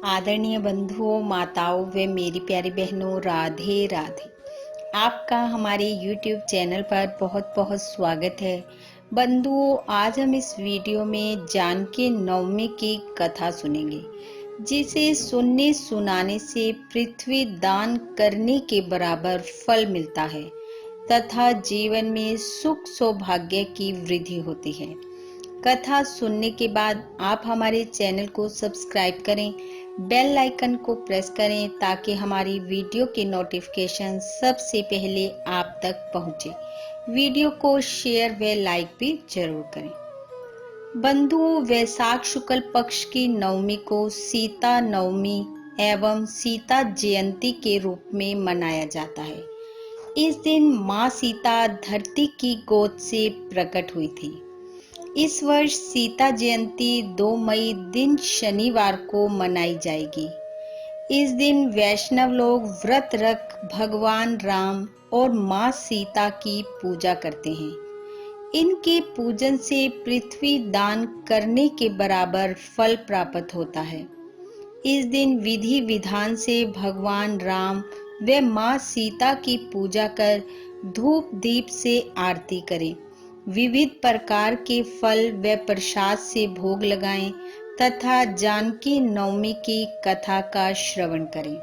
आदरणीय बंधुओं, माताओं व मेरी प्यारी बहनों, राधे राधे। आपका हमारे YouTube चैनल पर बहुत बहुत स्वागत है। बंधुओं, आज हम इस वीडियो में जानकी नवमी की कथा सुनेंगे, जिसे सुनने सुनाने से पृथ्वी दान करने के बराबर फल मिलता है तथा जीवन में सुख सौभाग्य की वृद्धि होती है। कथा सुनने के बाद आप हमारे चैनल को सब्सक्राइब करें, बेल आइकन को प्रेस करें ताकि हमारी वीडियो के नोटिफिकेशन सबसे पहले आप तक पहुंचे। वीडियो को शेयर व लाइक भी जरूर करें। बंधुओं, वैशाख शुक्ल पक्ष की नवमी को सीता नवमी एवं सीता जयंती के रूप में मनाया जाता है। इस दिन माँ सीता धरती की गोद से प्रकट हुई थी। इस वर्ष सीता जयंती 2 मई दिन शनिवार को मनाई जाएगी। इस दिन वैष्णव लोग व्रत रख भगवान राम और माँ सीता की पूजा करते हैं। इनके पूजन से पृथ्वी दान करने के बराबर फल प्राप्त होता है। इस दिन विधि विधान से भगवान राम व माँ सीता की पूजा कर धूप दीप से आरती करें, विविध प्रकार के फल व प्रसाद से भोग लगाएं तथा जानकी नवमी की कथा का श्रवण करें।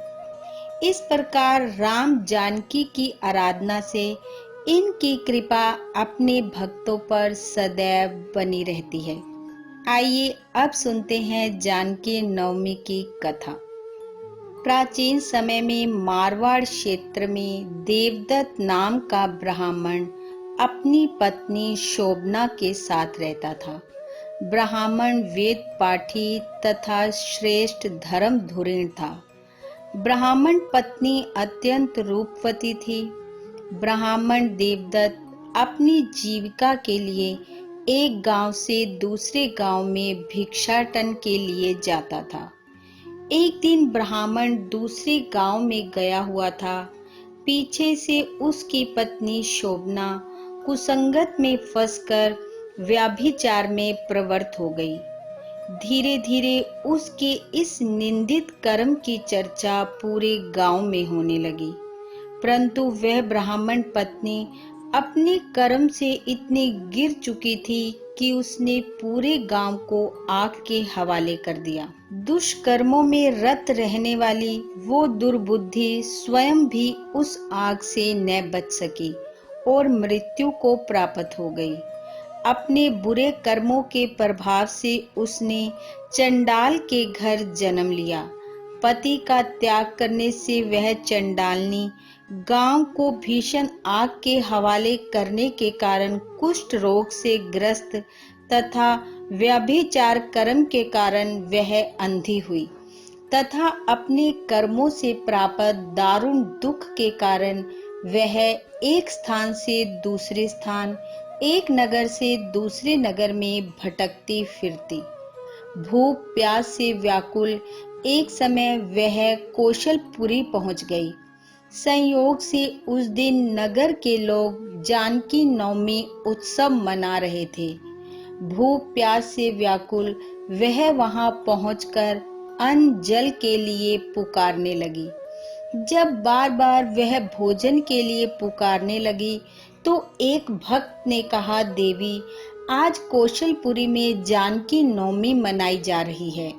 इस प्रकार राम जानकी की आराधना से इनकी कृपा अपने भक्तों पर सदैव बनी रहती है। आइए अब सुनते हैं जानकी नवमी की कथा। प्राचीन समय में मारवाड़ क्षेत्र में देवदत्त नाम का ब्राह्मण अपनी पत्नी शोभना के साथ रहता था। ब्राह्मण वेद पाठी तथा श्रेष्ठ धर्म धुरीण था। ब्राह्मण पत्नी अत्यंत रूपवती थी। ब्राह्मण देवदत्त अपनी जीविका के लिए एक गांव से दूसरे गांव में भिक्षाटन के लिए जाता था। एक दिन ब्राह्मण दूसरे गांव में गया हुआ था। पीछे से उसकी पत्नी शोभना कुसंगत में फंसकर व्यभिचार में प्रवृत्त हो गई। धीरे धीरे उसके इस निंदित कर्म की चर्चा पूरे गांव में होने लगी, परंतु वह ब्राह्मण पत्नी अपने कर्म से इतनी गिर चुकी थी कि उसने पूरे गांव को आग के हवाले कर दिया। दुष्कर्मों में रत रहने वाली वो दुर्बुद्धि स्वयं भी उस आग से न बच सकी और मृत्यु को प्राप्त हो गई। अपने बुरे कर्मों के प्रभाव से उसने चंडाल के घर जन्म लिया। पति का त्याग करने से वह चंडालनी गांव को भीषण आग के हवाले करने के कारण कुष्ठ रोग से ग्रस्त तथा व्यभिचार कर्म के कारण वह अंधी हुई तथा अपने कर्मों से प्राप्त दारुण दुख के कारण वह एक स्थान से दूसरे स्थान, एक नगर से दूसरे नगर में भटकती फिरती। भूख प्यास से व्याकुल एक समय वह कौशलपुरी पहुंच गई। संयोग से उस दिन नगर के लोग जानकी नवमी उत्सव मना रहे थे। भूख प्यास से व्याकुल वह वहां पहुंचकर अन्न जल के लिए पुकारने लगी। जब बार बार वह भोजन के लिए पुकारने लगी तो एक भक्त ने कहा, देवी, आज कौशलपुरी में जानकी नवमी मनाई जा रही है,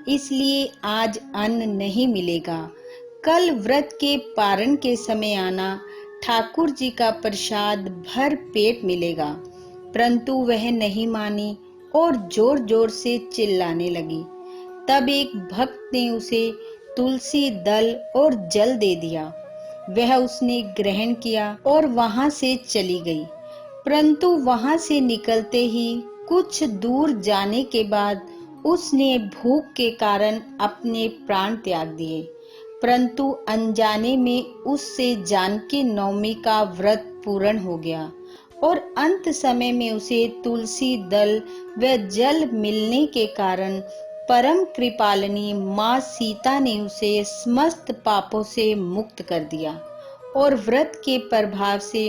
इसलिए आज अन्न नहीं मिलेगा। कल व्रत के पारण के समय आना, ठाकुर जी का प्रसाद भर पेट मिलेगा। परंतु वह नहीं मानी और जोर जोर से चिल्लाने लगी। तब एक भक्त ने उसे तुलसी दल और जल दे दिया। वह उसने ग्रहण किया और वहां से चली गई। परंतु वहां से निकलते ही कुछ दूर जाने के बाद उसने भूख के कारण अपने प्राण त्याग दिए। परंतु अनजाने में उससे जानकी नवमी का व्रत पूर्ण हो गया और अंत समय में उसे तुलसी दल व जल मिलने के कारण परम कृपालिनी माँ सीता ने उसे समस्त पापों से मुक्त कर दिया और व्रत के प्रभाव से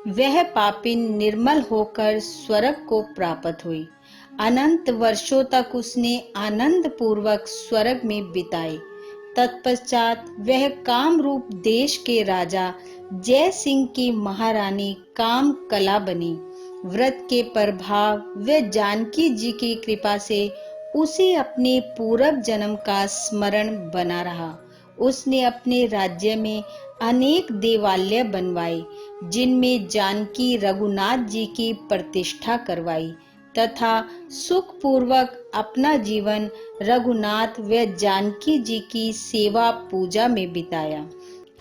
वह पापिन निर्मल होकर स्वर्ग को प्राप्त हुई। अनंत वर्षों तक उसने आनंद पूर्वक स्वर्ग में बिताए। तत्पश्चात वह कामरूप देश के राजा जय सिंह की महारानी काम कला बनी। व्रत के प्रभाव व जानकी जी की कृपा से उसे अपने पूर्व जन्म का स्मरण बना रहा। उसने अपने राज्य में अनेक देवालय बनवाए, जिनमें जानकी रघुनाथ जी की प्रतिष्ठा करवाई तथा सुख पूर्वक अपना जीवन रघुनाथ व जानकी जी की सेवा पूजा में बिताया।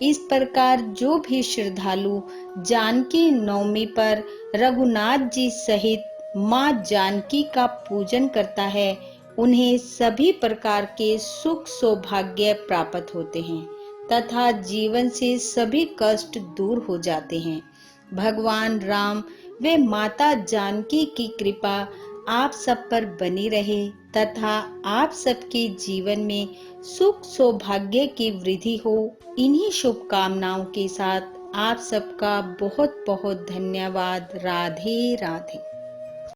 इस प्रकार जो भी श्रद्धालु जानकी नवमी पर रघुनाथ जी सहित मां जानकी का पूजन करता है, उन्हें सभी प्रकार के सुख सौभाग्य प्राप्त होते हैं तथा जीवन से सभी कष्ट दूर हो जाते हैं। भगवान राम व माता जानकी की कृपा आप सब पर बनी रहे तथा आप सबके जीवन में सुख सौभाग्य की वृद्धि हो। इन्हीं शुभकामनाओं के साथ आप सबका बहुत बहुत धन्यवाद। राधे राधे।